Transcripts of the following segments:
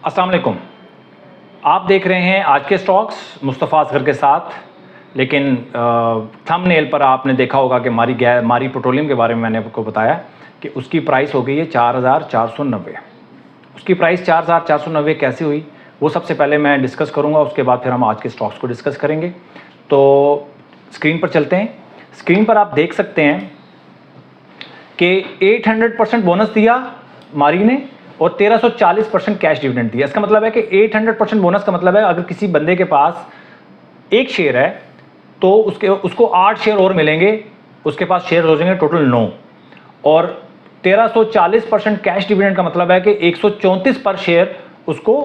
अस्सलाम वालेकुम। आप देख रहे हैं आज के स्टॉक्स मुस्तफ़ा असगर के साथ। लेकिन थंबनेल पर आपने देखा होगा कि मारी पेट्रोलियम के बारे में मैंने आपको बताया कि उसकी प्राइस हो गई है 4490। उसकी प्राइस 4490 कैसे हुई वो सबसे पहले मैं डिस्कस करूंगा, उसके बाद फिर हम आज के स्टॉक्स को डिस्कस करेंगे। तो स्क्रीन पर चलते हैं। स्क्रीन पर आप देख सकते हैं कि 800% बोनस दिया मारी ने और 1340% कैश डिविडेंड दिया। इसका मतलब है कि 800% बोनस का मतलब है अगर किसी बंदे के पास एक शेयर है तो उसको 8 शेयर और मिलेंगे, उसके पास शेयर हो जाएंगे टोटल 9। और 1340% कैश डिविडेंड का मतलब है कि 134 पर शेयर उसको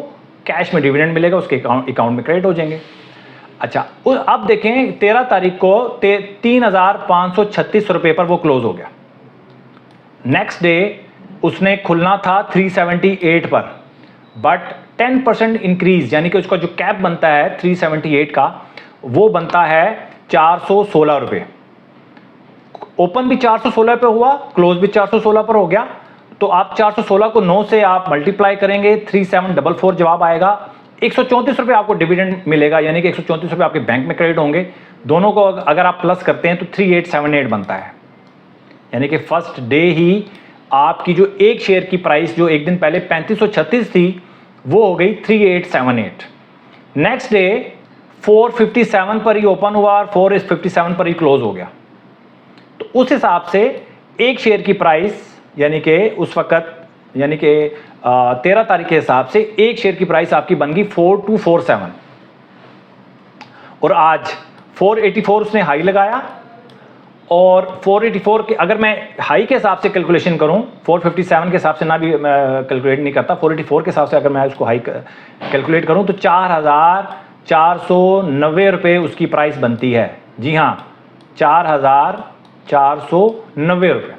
कैश में डिविडेंड मिलेगा, उसके अकाउंट में क्रेडिट हो जाएंगे। अच्छा, अब देखें 13 तारीख को 3536 रुपये पर वो क्लोज हो गया। नेक्स्ट डे उसने खुलना था 378 पर, बट 10% इंक्रीज यानी कि उसका जो कैप बनता है 378 का वो बनता है 416 रुपये। ओपन भी 416 पे हुआ, क्लोज भी 416 पर हो गया। तो आप 416 को 9 से आप मल्टीप्लाई करेंगे, 3744 जवाब आएगा। 134 रुपये आपको डिविडेंड मिलेगा, यानी कि 134 रुपये आपके बैंक में क्रेडिट होंगे। दोनों को अगर आप प्लस करते हैं तो 3878 बनता है। यानी कि फर्स्ट डे ही आपकी जो एक शेयर की प्राइस जो एक दिन पहले 3536 थी वो हो गई 3878। नेक्स्ट डे 457 पर ही ओपन हुआ और 457 पर ही क्लोज हो गया। तो उस हिसाब से एक शेयर की प्राइस यानी कि उस वक्त यानी कि 13 तारीख के हिसाब से एक शेयर की प्राइस आपकी बन गई 4247। और आज 484 उसने हाई लगाया और 484 के अगर मैं हाई के हिसाब से कैलकुलेशन करूं, 457 के हिसाब से ना भी कैलकुलेट नहीं करता, 484 के हिसाब से अगर मैं उसको हाई कैलकुलेट करूं तो 4490 रुपये उसकी प्राइस बनती है। जी हाँ, 4490 रुपये।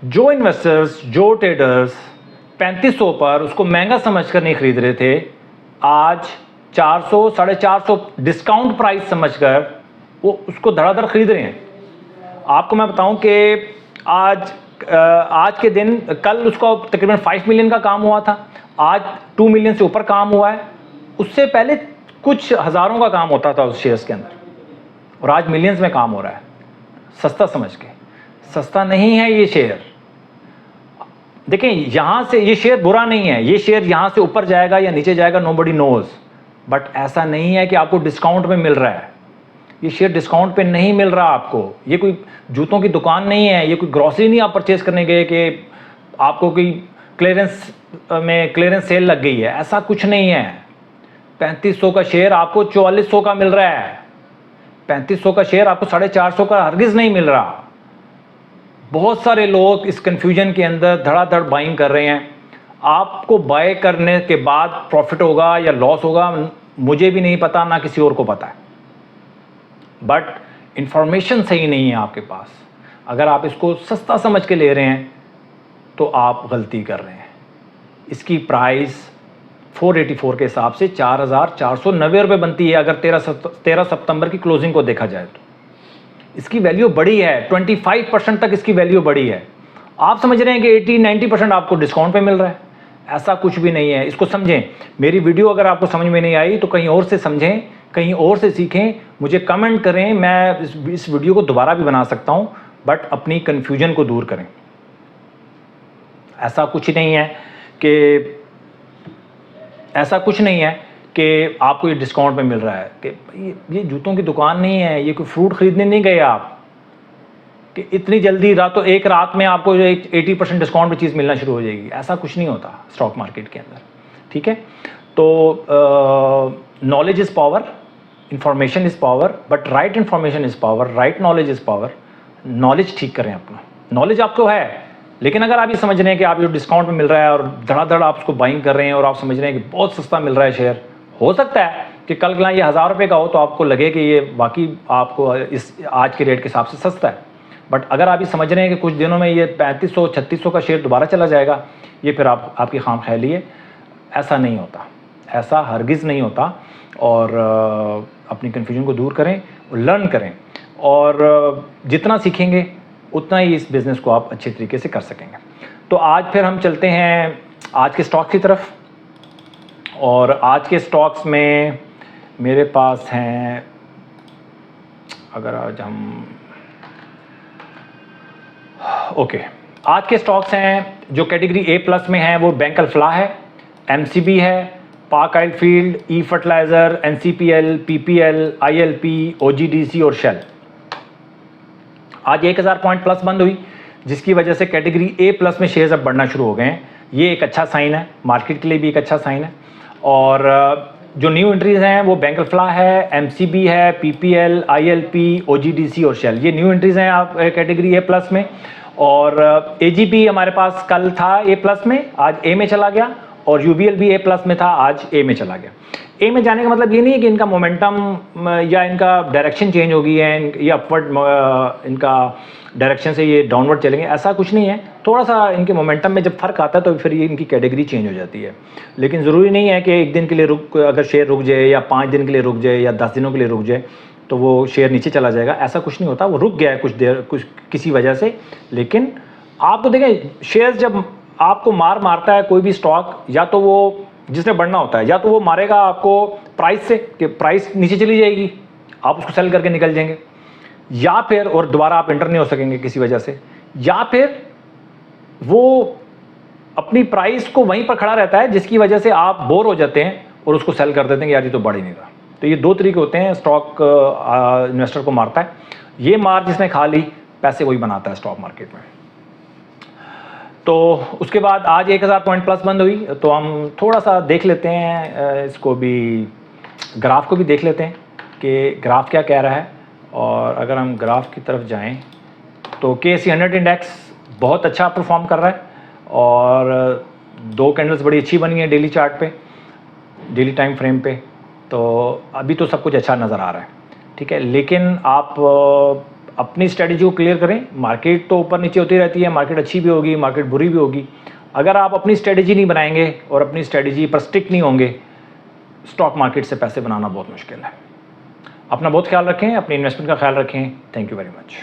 जो इन्वेस्टर्स, जो ट्रेडर्स 3500 पर उसको महंगा समझकर नहीं खरीद रहे थे, आज 400 450 डिस्काउंट प्राइस समझकर वो उसको धड़ाधड़ खरीद रहे हैं। आपको मैं बताऊं कि आज के दिन कल उसका तकरीबन 5 मिलियन का काम हुआ था, आज 2 मिलियन से ऊपर काम हुआ है। उससे पहले कुछ हज़ारों का काम होता था उस शेयर्स के अंदर और आज मिलियंस में काम हो रहा है, सस्ता समझ के। सस्ता नहीं है ये शेयर। देखें, यहाँ से ये शेयर बुरा नहीं है, ये शेयर यहाँ से ऊपर जाएगा या नीचे जाएगा नोबडी नोज, बट ऐसा नहीं है कि आपको डिस्काउंट में मिल रहा है। ये शेयर डिस्काउंट पे नहीं मिल रहा आपको। ये कोई जूतों की दुकान नहीं है, ये कोई ग्रॉसरी नहीं आप परचेज करने गए कि आपको कोई क्लियरेंस सेल लग गई है, ऐसा कुछ नहीं है। 3500 का शेयर आपको 4400 का मिल रहा है। 3500 का शेयर आपको 450 का हरगिज नहीं मिल रहा। बहुत सारे लोग इस कंफ्यूजन के अंदर धड़ाधड़ बाइंग कर रहे हैं। आपको बाय करने के बाद प्रॉफिट होगा या लॉस होगा मुझे भी नहीं पता, ना किसी और को पता है, बट इंफॉर्मेशन सही नहीं है आपके पास। अगर आप इसको सस्ता समझ के ले रहे हैं तो आप गलती कर रहे हैं। इसकी प्राइस 484 के हिसाब से 4490 रुपये बनती है। अगर 13 सितंबर की क्लोजिंग को देखा जाए तो इसकी वैल्यू बड़ी है, 25% तक इसकी वैल्यू बड़ी है। आप समझ रहे हैं कि 80-90% आपको डिस्काउंट पे मिल रहा है, ऐसा कुछ भी नहीं है। इसको समझें। मेरी वीडियो अगर आपको समझ में नहीं आई तो कहीं और से समझें, कहीं और से सीखें, मुझे कमेंट करें। मैं इस वीडियो को दोबारा भी बना सकता हूं, बट अपनी कन्फ्यूजन को दूर करें। ऐसा कुछ नहीं है कि आपको ये डिस्काउंट में मिल रहा है। कि ये जूतों की दुकान नहीं है, ये कोई फ्रूट खरीदने नहीं गए आप कि इतनी जल्दी एक रात में आपको 80% डिस्काउंट पे चीज़ मिलना शुरू हो जाएगी। ऐसा कुछ नहीं होता स्टॉक मार्केट के अंदर, ठीक है। तो knowledge is power, information is power, but right information is power, right knowledge is power. Knowledge ठीक करें अपना। नॉलेज आपको है, लेकिन अगर आप ये समझ रहे हैं कि आप जो डिस्काउंट में मिल रहा है और धड़ाधड़ आप उसको बाइंग कर रहे हैं और आप समझ रहे हैं कि बहुत सस्ता मिल रहा है शेयर, हो सकता है कि कल ये 1000 रुपये का हो तो आपको लगे कि ये वाकई आपको इस आज के रेट के हिसाब से सस्ता है। बट अगर आप ये समझ रहे हैं कि कुछ दिनों में ये 3500-3600 का शेयर दोबारा चला जाएगा, ये फिर आपकी खाम ख्याली है। ऐसा नहीं होता, ऐसा हरगिज़ नहीं होता। और अपनी कन्फ्यूजन को दूर करें और लर्न करें, और जितना सीखेंगे उतना ही इस बिज़नेस को आप अच्छे तरीके से कर सकेंगे। तो आज फिर हम चलते हैं आज के स्टॉक की तरफ। और आज के स्टॉक्स में मेरे पास हैं, अगर आज हम ओके आज के स्टॉक्स हैं जो कैटेगरी ए प्लस में हैं, वो बैंक अल्फला है, एमसीबी है, पाक ऑयल फील्ड, ई fertiliser, NCPL, PPL, ILP, OGDC और शेल। आज 1000 पॉइंट प्लस बंद हुई, जिसकी वजह से कैटेगरी ए प्लस में शेयर्स अब बढ़ना शुरू हो गए हैं। ये एक अच्छा साइन है, मार्केट के लिए भी एक अच्छा साइन है। और जो न्यू एंट्रीज हैं वो बैंक अल्फला है, एमसीबी है, पीपीएल, आईएलपी, ओजीडीसी और शेल, ये न्यू एंट्रीज हैं आप कैटेगरी ए प्लस में। और एजीपी हमारे पास कल था ए प्लस में, आज ए में चला गया, और यूबीएल भी ए प्लस में था, आज ए में चला गया। ए में जाने का मतलब ये नहीं है कि इनका मोमेंटम या इनका डायरेक्शन चेंज हो गई है, या अपवर्ड इनका डायरेक्शन से ये डाउनवर्ड चलेंगे, ऐसा कुछ नहीं है। थोड़ा सा इनके मोमेंटम में जब फर्क आता है तो फिर ये इनकी कैटेगरी चेंज हो जाती है। लेकिन ज़रूरी नहीं है कि एक दिन के लिए अगर शेयर रुक जाए, या 5 दिन के लिए रुक जाए, या 10 दिनों के लिए रुक जाए तो वो शेयर नीचे चला जाएगा, ऐसा कुछ नहीं होता। वो रुक गया है कुछ देर, कुछ किसी वजह से। लेकिन आपको देखें, शेयर जब आपको मारता है कोई भी स्टॉक, या तो वो जिसने बढ़ना होता है, या तो वो मारेगा आपको प्राइस से कि प्राइस नीचे चली जाएगी, आप उसको सेल करके निकल जाएंगे, या फिर और दोबारा आप एंटर नहीं हो सकेंगे किसी वजह से, या फिर वो अपनी प्राइस को वहीं पर खड़ा रहता है, जिसकी वजह से आप बोर हो जाते हैं और उसको सेल कर देते हैं कि यार ये तो बढ़ ही नहीं रहा। तो ये 2 तरीके होते हैं स्टॉक इन्वेस्टर को मारता है। ये मार जिसने खा ली, पैसे वही बनाता है स्टॉक मार्केट में। तो उसके बाद आज 1000 पॉइंट प्लस बंद हुई, तो हम थोड़ा सा देख लेते हैं इसको भी, ग्राफ को भी देख लेते हैं कि ग्राफ क्या कह रहा है। और अगर हम ग्राफ की तरफ जाएं तो KSE 100 इंडेक्स बहुत अच्छा परफॉर्म कर रहा है, और 2 कैंडल्स बड़ी अच्छी बनी है डेली चार्ट पे, डेली टाइम फ्रेम पे। तो अभी तो सब कुछ अच्छा नज़र आ रहा है, ठीक है। लेकिन आप अपनी स्ट्रेटजी को क्लियर करें। मार्केट तो ऊपर नीचे होती रहती है, मार्केट अच्छी भी होगी, मार्केट बुरी भी होगी। अगर आप अपनी स्ट्रेटजी नहीं बनाएंगे और अपनी स्ट्रेटजी पर स्टिक नहीं होंगे, स्टॉक मार्केट से पैसे बनाना बहुत मुश्किल है। अपना बहुत ख्याल रखें, अपनी इन्वेस्टमेंट का ख्याल रखें। Thank you very much.